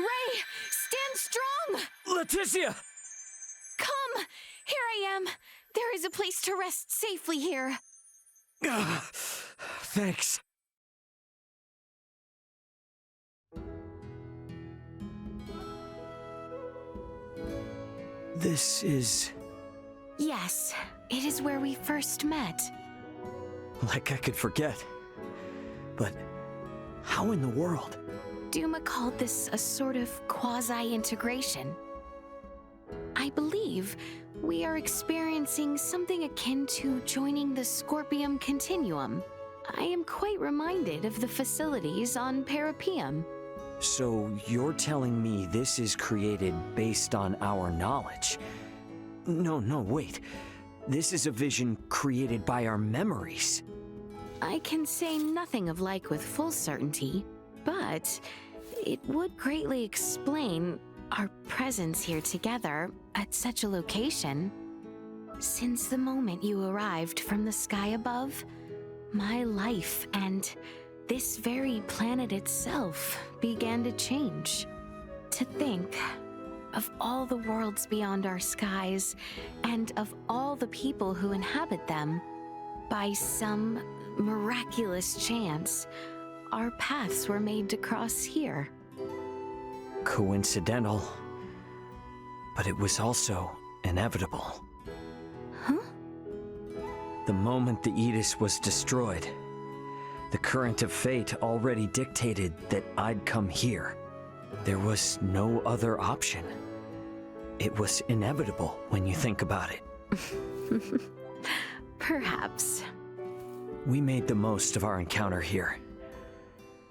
Ray, stand strong! Laeticia! Come! Here I am. There is a place to rest safely here. Thanks. This is... Yes, it is where we first met. like I could forget. But how in the world? Duma called this a sort of quasi-integration. I believe we are experiencing something akin to joining the Scorpium Continuum. I am quite reminded of the facilities on Parapium. So you're telling me this is created based on our knowledge? No, wait. This is a vision created by our memories. I can say nothing of like with full certainty, but it would greatly explain our presence here together at such a location. Since the moment you arrived from the sky above, my life and this very planet itself began to change. To think of all the worlds beyond our skies and of all the people who inhabit them, by some miraculous chance, our paths were made to cross here. Coincidental, but it was also inevitable. Huh? The moment the Midas was destroyed, the current of fate already dictated that I'd come here. There was no other option. It was inevitable when you think about it. Perhaps. We made the most of our encounter here.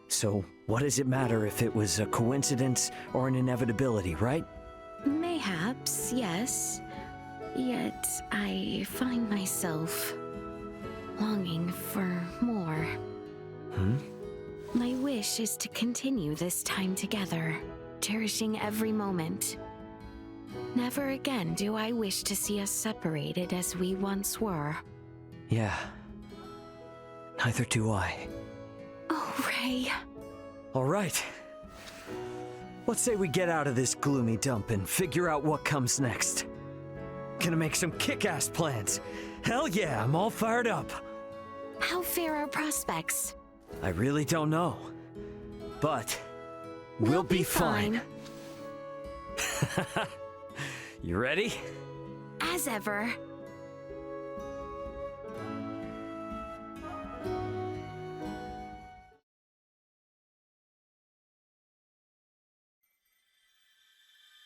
So what does it matter if it was a coincidence or an inevitability, right? Mayhaps, yes. Yet I find myself longing for more. My wish is to continue this time together, cherishing every moment. Never again do I wish to see us separated as we once were. Yeah. Neither do I. Oh, Ray. All right. Let's say we get out of this gloomy dump and figure out what comes next. Gonna make some kick-ass plans. Hell yeah, I'm all fired up. How fair are prospects? I really don't know. But we'll be fine. You ready? As ever.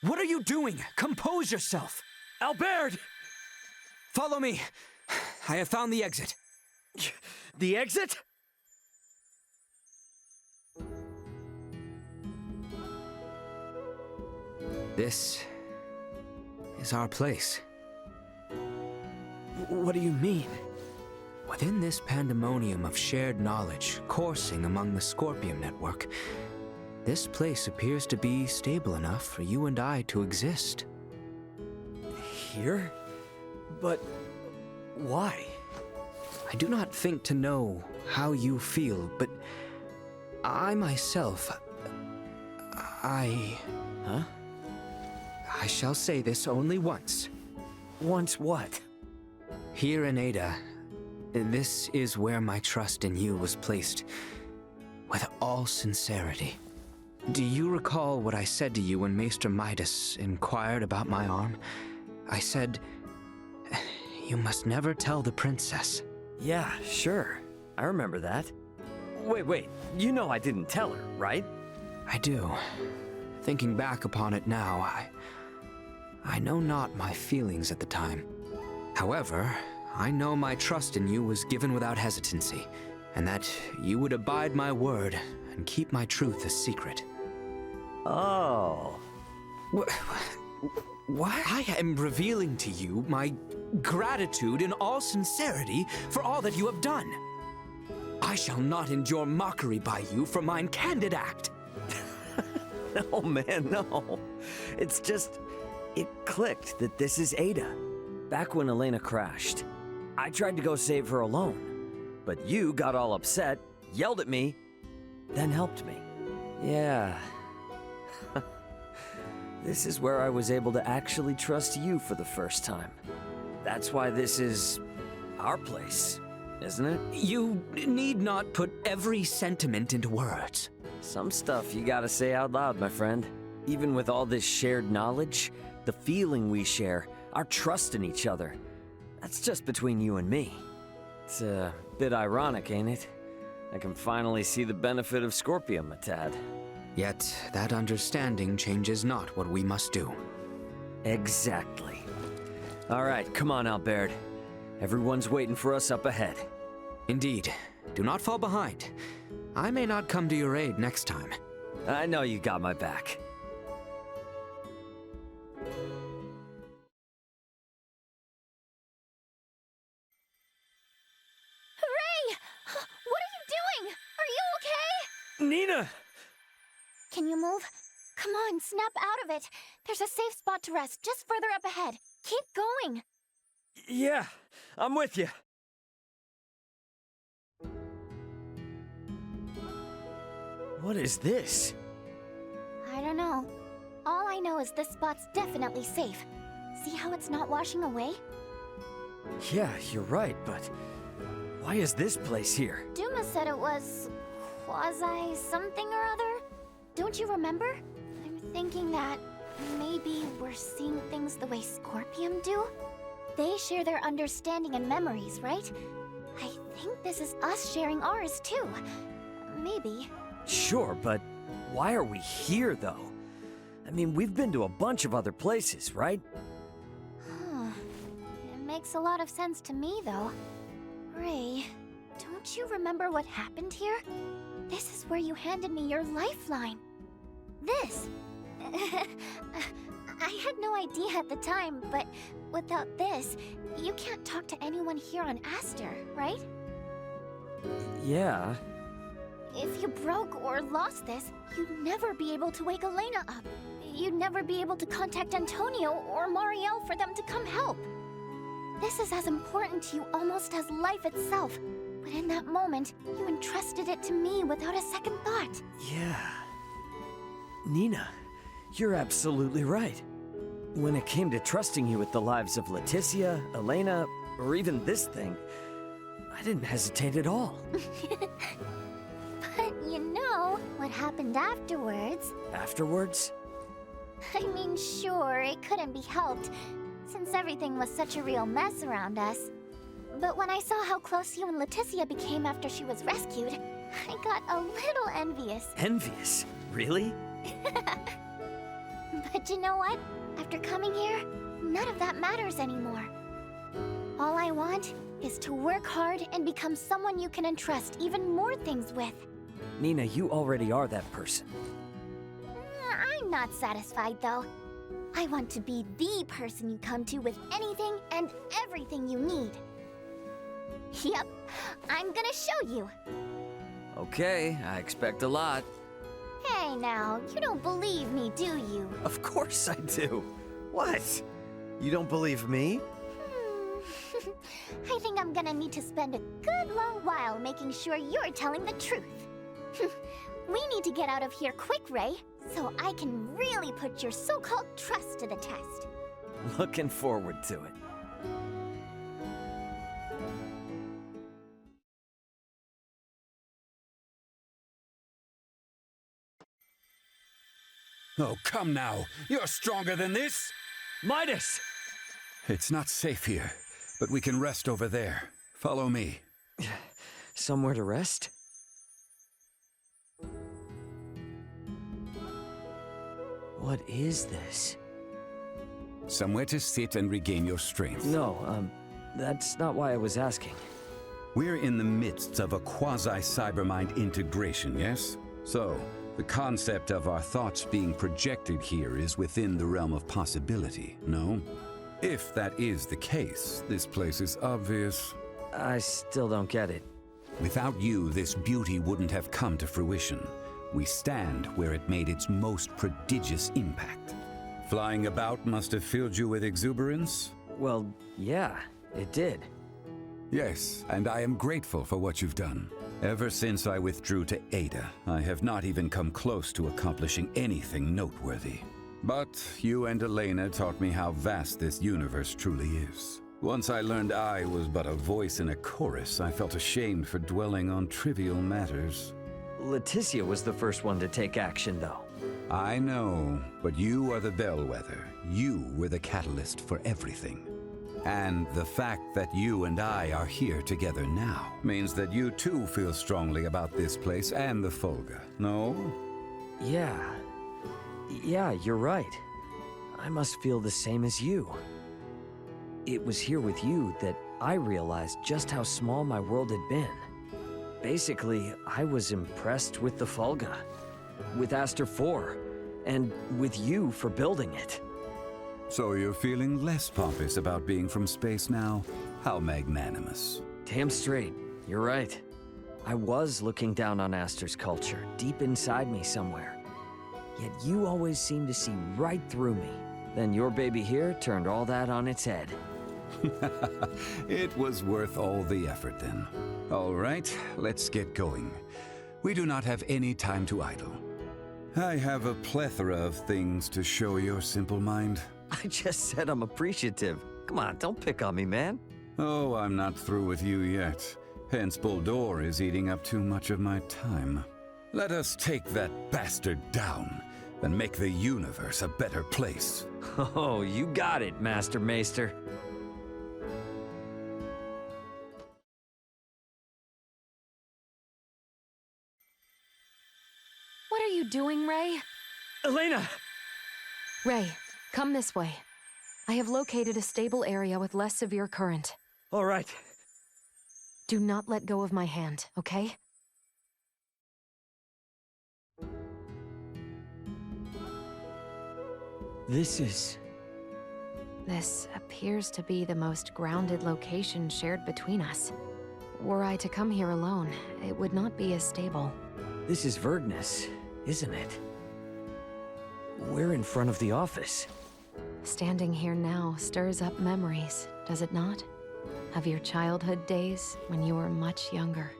What are you doing? Compose yourself! Albaird! Follow me. I have found the exit. The exit? This is our place. What do you mean? Within this pandemonium of shared knowledge coursing among the Scorpium network, this place appears to be stable enough for you and I to exist. Here? But why? I do not think to know how you feel, but I myself... Huh? I shall say this only once. Once what? Here in Ada, this is where my trust in you was placed, with all sincerity. Do you recall what I said to you when Maester Midas inquired about my arm? I said, you must never tell the princess. Yeah, sure. I remember that. Wait, you know I didn't tell her, right? I do. Thinking back upon it now, I know not my feelings at the time. However, I know my trust in you was given without hesitancy, and that you would abide my word and keep my truth a secret. Oh. What? I am revealing to you my gratitude in all sincerity for all that you have done. I shall not endure mockery by you for mine candid act. No, man, no. It's just... it clicked that this is Ada. Back when Elena crashed, I tried to go save her alone. But you got all upset, yelled at me, then helped me. Yeah. This is where I was able to actually trust you for the first time. That's why this is our place, isn't it? You need not put every sentiment into words. Some stuff you gotta say out loud, my friend. Even with all this shared knowledge, the feeling we share, our trust in each other, that's just between you and me. It's a bit ironic, ain't it? I can finally see the benefit of Scorpium a tad. Yet, that understanding changes not what we must do. Exactly. All right, come on, Albaird. Everyone's waiting for us up ahead. Indeed. Do not fall behind. I may not come to your aid next time. I know you got my back. Ray! What are you doing? Are you okay? Nina! Can you move? Come on, snap out of it. There's a safe spot to rest just further up ahead. Keep going. Yeah, I'm with you. What is this? I don't know. All I know is this spot's definitely safe. See how it's not washing away? Yeah, you're right, but why is this place here? Duma said it was quasi-something or other. Don't you remember? I'm thinking that maybe we're seeing things the way Scorpium do? They share their understanding and memories, right? I think this is us sharing ours too. Maybe. Sure, but why are we here, though? I mean, we've been to a bunch of other places, right? It makes a lot of sense to me, though. Ray, don't you remember what happened here? This is where you handed me your lifeline. This. I had no idea at the time, but without this, you can't talk to anyone here on Aster, right? Yeah. If you broke or lost this, you'd never be able to wake Elena up. You'd never be able to contact Antonio or Marielle for them to come help. This is as important to you almost as life itself. But in that moment, you entrusted it to me without a second thought. Yeah. Nina, you're absolutely right. When it came to trusting you with the lives of Laeticia, Elena, or even this thing, I didn't hesitate at all. But you know what happened afterwards. Afterwards? I mean, sure, it couldn't be helped, since everything was such a real mess around us. But when I saw how close you and Laeticia became after she was rescued, I got a little envious. Envious? Really? But you know what? After coming here, none of that matters anymore. All I want is to work hard and become someone you can entrust even more things with. Nina, you already are that person. I'm not satisfied, though. I want to be the person you come to with anything and everything you need. Yep, I'm gonna show you. Okay, I expect a lot. Hey now, you don't believe me, do you? Of course I do. What? You don't believe me? I think I'm gonna need to spend a good long while making sure you're telling the truth. We need to get out of here quick, Ray, so I can really put your so-called trust to the test. Looking forward to it. Oh, come now. You're stronger than this. Midas! It's not safe here, but we can rest over there. Follow me. Somewhere to rest? What is this? Somewhere to sit and regain your strength. No, that's not why I was asking. We're in the midst of a quasi-cybermind integration, yes? So, the concept of our thoughts being projected here is within the realm of possibility, no? If that is the case, this place is obvious. I still don't get it. Without you, this beauty wouldn't have come to fruition. We stand where it made its most prodigious impact. Flying about must have filled you with exuberance? Well, yeah, it did. Yes, and I am grateful for what you've done. Ever since I withdrew to Ada, I have not even come close to accomplishing anything noteworthy. But you and Elena taught me how vast this universe truly is. Once I learned I was but a voice in a chorus, I felt ashamed for dwelling on trivial matters. Laeticia was the first one to take action, though. I know, but you are the bellwether. You were the catalyst for everything. And the fact that you and I are here together now means that you too feel strongly about this place and the Folga, no? Yeah, you're right. I must feel the same as you. It was here with you that I realized just how small my world had been. Basically, I was impressed with the Folga, with Aster 4, and with you for building it. So you're feeling less pompous about being from space now? How magnanimous. Damn straight, you're right. I was looking down on Aster's culture, deep inside me somewhere. Yet you always seemed to see right through me. Then your baby here turned all that on its head. It was worth all the effort then. All right, let's get going. We do not have any time to idle. I have a plethora of things to show your simple mind. I just said I'm appreciative. Come on, don't pick on me, man. Oh, I'm not through with you yet. Hence, Bulldor is eating up too much of my time. Let us take that bastard down and make the universe a better place. Oh, you got it, Master Maester. What are you doing, Ray? Elena! Ray, come this way. I have located a stable area with less severe current. All right. Do not let go of my hand, okay? This appears to be the most grounded location shared between us. Were I to come here alone, it would not be as stable. This is Verdness, isn't it? We're in front of the office. Standing here now stirs up memories, does it not? Of your childhood days when you were much younger.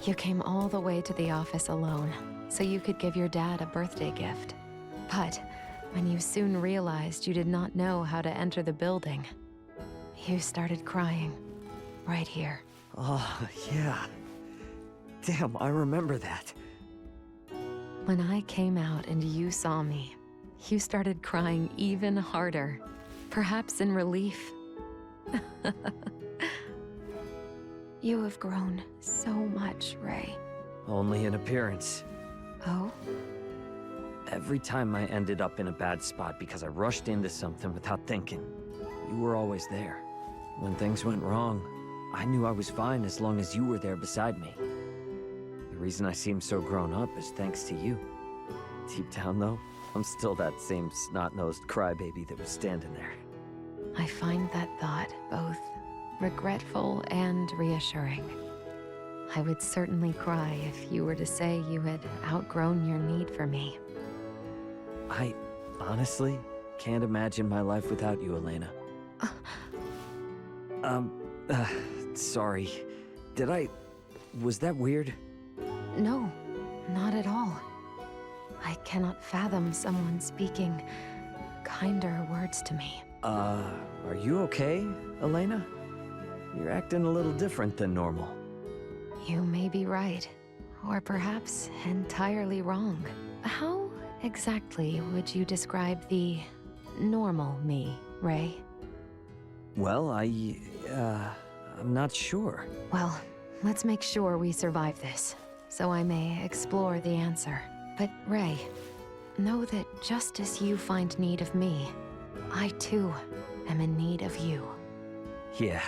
You came all the way to the office alone, so you could give your dad a birthday gift. But when you soon realized you did not know how to enter the building, you started crying. Right here. Oh, yeah. Damn, I remember that. When I came out and you saw me, you started crying even harder. Perhaps in relief. You have grown so much, Ray. Only in appearance. Oh? Every time I ended up in a bad spot because I rushed into something without thinking, you were always there. When things went wrong, I knew I was fine as long as you were there beside me. The reason I seem so grown up is thanks to you. Deep down, though, I'm still that same snot-nosed crybaby that was standing there. I find that thought both regretful and reassuring. I would certainly cry if you were to say you had outgrown your need for me. I honestly can't imagine my life without you, Elena. Sorry. Was that weird? No, not at all. I cannot fathom someone speaking kinder words to me. Are you okay, Elena? You're acting a little different than normal. You may be right, or perhaps entirely wrong. How exactly would you describe the normal me, Ray? Well, I'm not sure. Well, let's make sure we survive this, so I may explore the answer. But Ray, know that just as you find need of me, I too am in need of you. Yeah.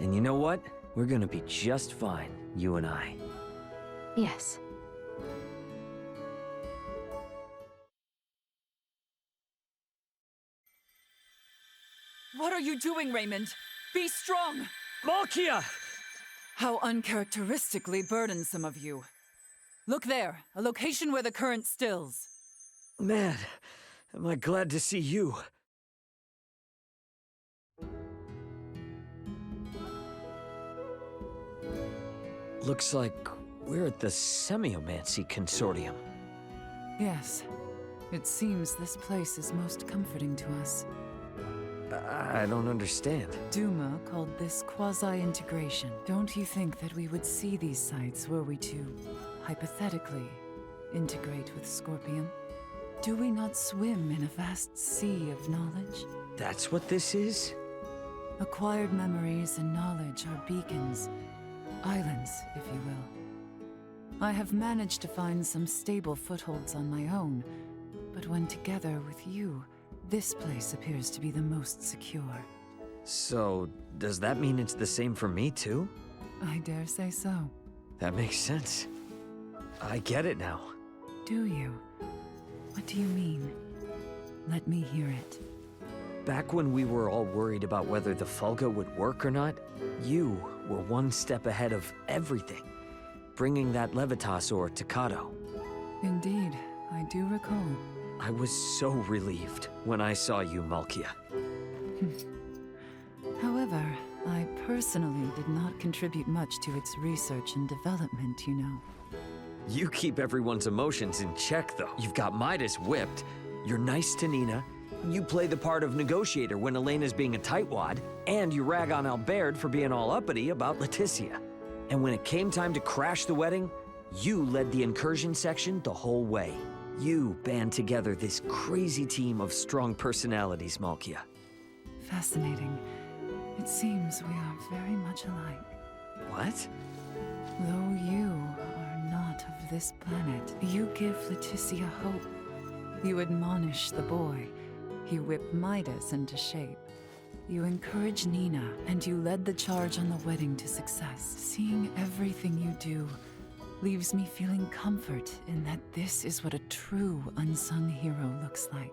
And you know what? We're gonna be just fine, you and I. Yes. What are you doing, Raymond? Be strong! Malkya! How uncharacteristically burdensome of you. Look there, a location where the current stills. Man, am I glad to see you. Looks like we're at the Semiomancy Consortium. Yes. It seems this place is most comforting to us. I don't understand. Duma called this quasi-integration. Don't you think that we would see these sites were we to, hypothetically, integrate with Scorpion? Do we not swim in a vast sea of knowledge? That's what this is? Acquired memories and knowledge are beacons, islands, if you will. I have managed to find some stable footholds on my own, but when together with you, this place appears to be the most secure. So, does that mean it's the same for me too? I dare say so. That makes sense. I get it now. Do you? What do you mean? Let me hear it. Back when we were all worried about whether the Fulga would work or not, you were one step ahead of everything, bringing that Levitas ore to Kato. Indeed, I do recall. I was so relieved when I saw you, Malkya. However, I personally did not contribute much to its research and development, you know. You keep everyone's emotions in check, though. You've got Midas whipped, you're nice to Nina, you play the part of negotiator when Elena's being a tightwad, and you rag on Albaird for being all uppity about Laeticia. And when it came time to crash the wedding, you led the incursion section the whole way. You band together this crazy team of strong personalities, Malkya. Fascinating. It seems we are very much alike. What? Though you are not of this planet, you give Laeticia hope. You admonish the boy. You whip Midas into shape. You encourage Nina, and you led the charge on the wedding to success. Seeing everything you do leaves me feeling comfort in that this is what a true unsung hero looks like.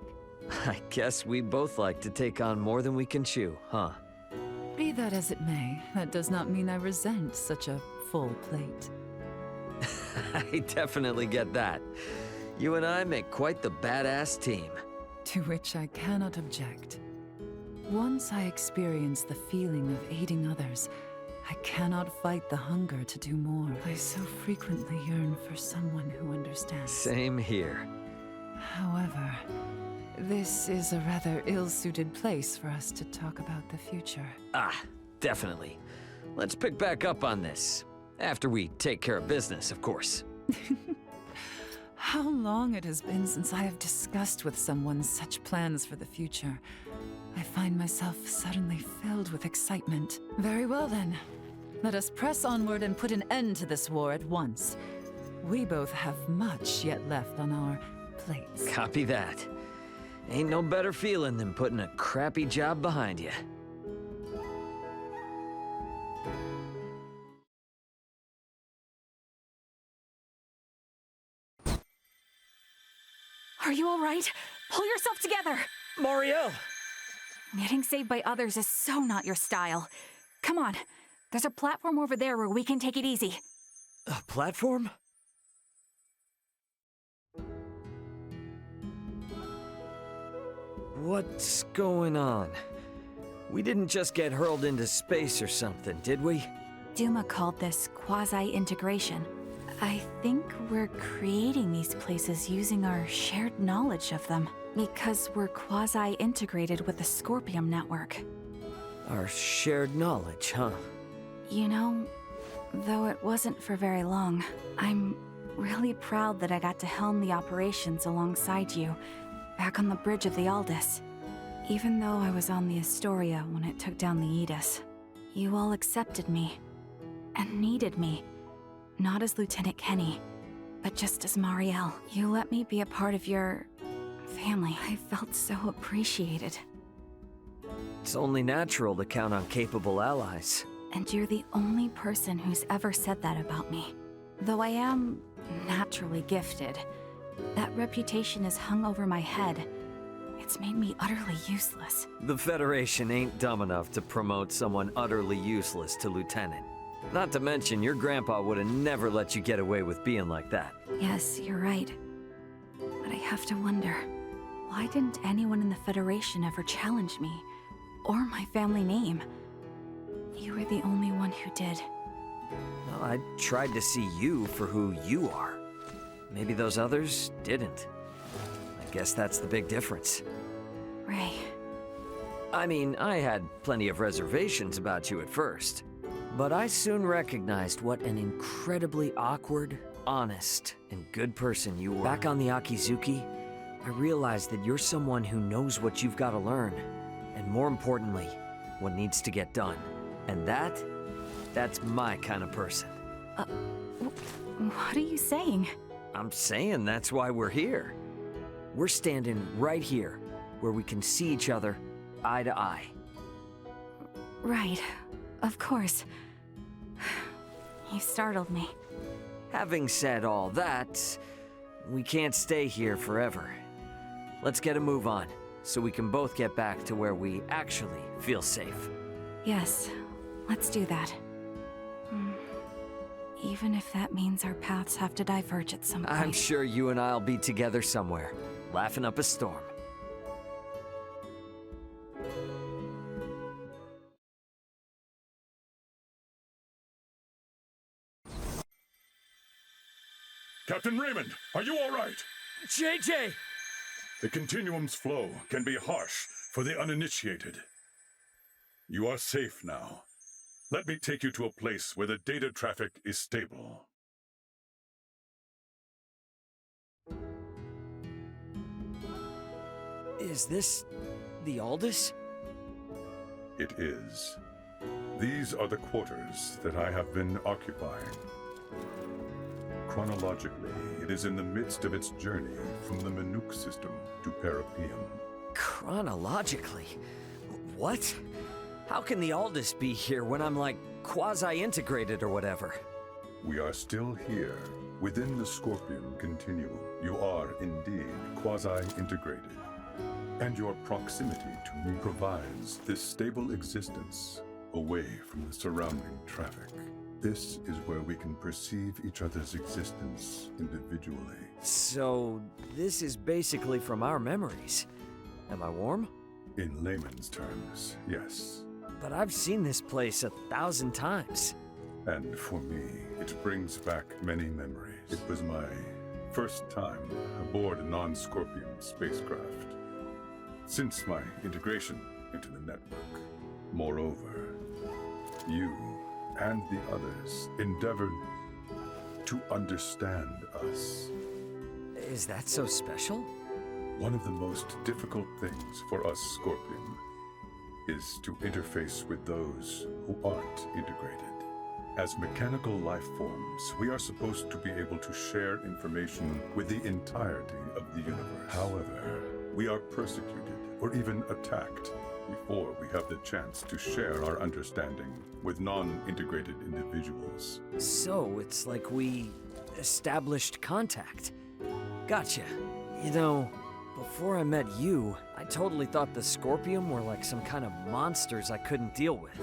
I guess we both like to take on more than we can chew, huh? Be that as it may, that does not mean I resent such a full plate. I definitely get that. You and I make quite the badass team. To which I cannot object. Once I experience the feeling of aiding others, I cannot fight the hunger to do more. I so frequently yearn for someone who understands. Same here. However, this is a rather ill-suited place for us to talk about the future. Ah, definitely. Let's pick back up on this. After we take care of business, of course. How long it has been since I have discussed with someone such plans for the future. I find myself suddenly filled with excitement. Very well then. Let us press onward and put an end to this war at once. We both have much yet left on our plates. Copy that. Ain't no better feeling than putting a crappy job behind you. Are you all right? Pull yourself together! Marielle! Getting saved by others is so not your style. Come on, there's a platform over there where we can take it easy. A platform? What's going on? We didn't just get hurled into space or something, did we? Duma called this quasi-integration. I think we're creating these places using our shared knowledge of them, because we're quasi-integrated with the Scorpium network. Our shared knowledge, huh? You know, though it wasn't for very long, I'm really proud that I got to helm the operations alongside you, back on the bridge of the Aldous. Even though I was on the Astoria when it took down the Midas, you all accepted me, and needed me. Not as Lieutenant Kenny, but just as Marielle. You let me be a part of your family. I felt so appreciated. It's only natural to count on capable allies. And you're the only person who's ever said that about me. Though I am naturally gifted, that reputation is hung over my head. It's made me utterly useless. The Federation ain't dumb enough to promote someone utterly useless to Lieutenant. Not to mention, your grandpa would have never let you get away with being like that. Yes, you're right. But I have to wonder, why didn't anyone in the Federation ever challenge me? Or my family name? You were the only one who did. Well, I tried to see you for who you are. Maybe those others didn't. Guess that's the big difference. Ray. I mean, I had plenty of reservations about you at first, but I soon recognized what an incredibly awkward, honest, and good person you were. Back on the Akizuki, I realized that you're someone who knows what you've got to learn, and more importantly, what needs to get done. And that's my kind of person. What are you saying? I'm saying that's why we're here. We're standing right here, where we can see each other eye to eye. Right. Of course. You startled me. Having said all that, we can't stay here forever. Let's get a move on, so we can both get back to where we actually feel safe. Yes, let's do that. Even if that means our paths have to diverge at some point. I'm sure you and I'll be together somewhere, laughing up a storm. Captain Raymond, are you all right? JJ! The Continuum's flow can be harsh for the uninitiated. You are safe now. Let me take you to a place where the data traffic is stable. Is this the Aldous? It is. These are the quarters that I have been occupying. Chronologically, it is in the midst of its journey from the Minuk system to Parapium. Chronologically? What? How can the Aldous be here when I'm like quasi-integrated or whatever? We are still here, within the Scorpion Continuum. You are indeed quasi-integrated. And your proximity to me provides this stable existence away from the surrounding traffic. This is where we can perceive each other's existence individually. So, this is basically from our memories. Am I warm? In layman's terms, yes. But I've seen this place 1,000 times. And for me, it brings back many memories. It was my first time aboard a non-Scorpion spacecraft since my integration into the network. Moreover, you and the others endeavored to understand us. Is that so special? One of the most difficult things for us Scorpion is to interface with those who aren't integrated. As mechanical life forms, we are supposed to be able to share information with the entirety of the universe. However, we are persecuted or even attacked before we have the chance to share our understanding with non-integrated individuals. So, it's like we established contact. Gotcha. You know, before I met you, I totally thought the Scorpion were like some kind of monsters I couldn't deal with,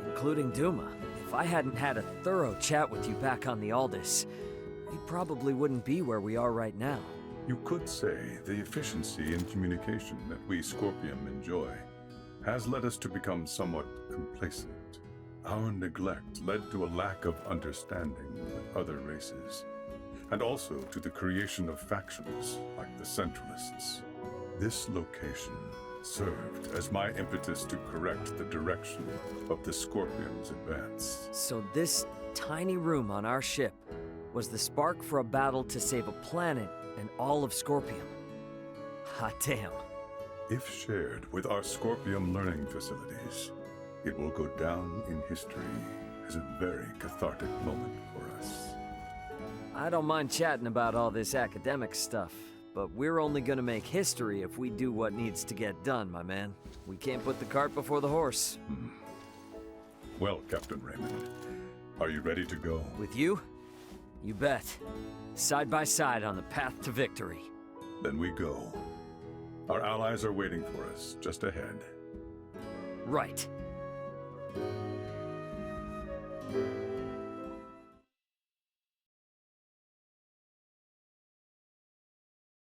including Duma. If I hadn't had a thorough chat with you back on the Aldous, we probably wouldn't be where we are right now. You could say the efficiency in communication that we Scorpion enjoy has led us to become somewhat complacent. Our neglect led to a lack of understanding with other races, and also to the creation of factions like the Centralists. This location served as my impetus to correct the direction of the Scorpion's advance. So this tiny room on our ship was the spark for a battle to save a planet and all of Scorpion. Hot damn. If shared with our Scorpion learning facilities, it will go down in history as a very cathartic moment for us. I don't mind chatting about all this academic stuff, but we're only gonna make history if we do what needs to get done, my man. We can't put the cart before the horse. Well, Captain Raymond, are you ready to go? With you? You bet. Side by side on the path to victory. Then we go. Our allies are waiting for us just ahead. Right.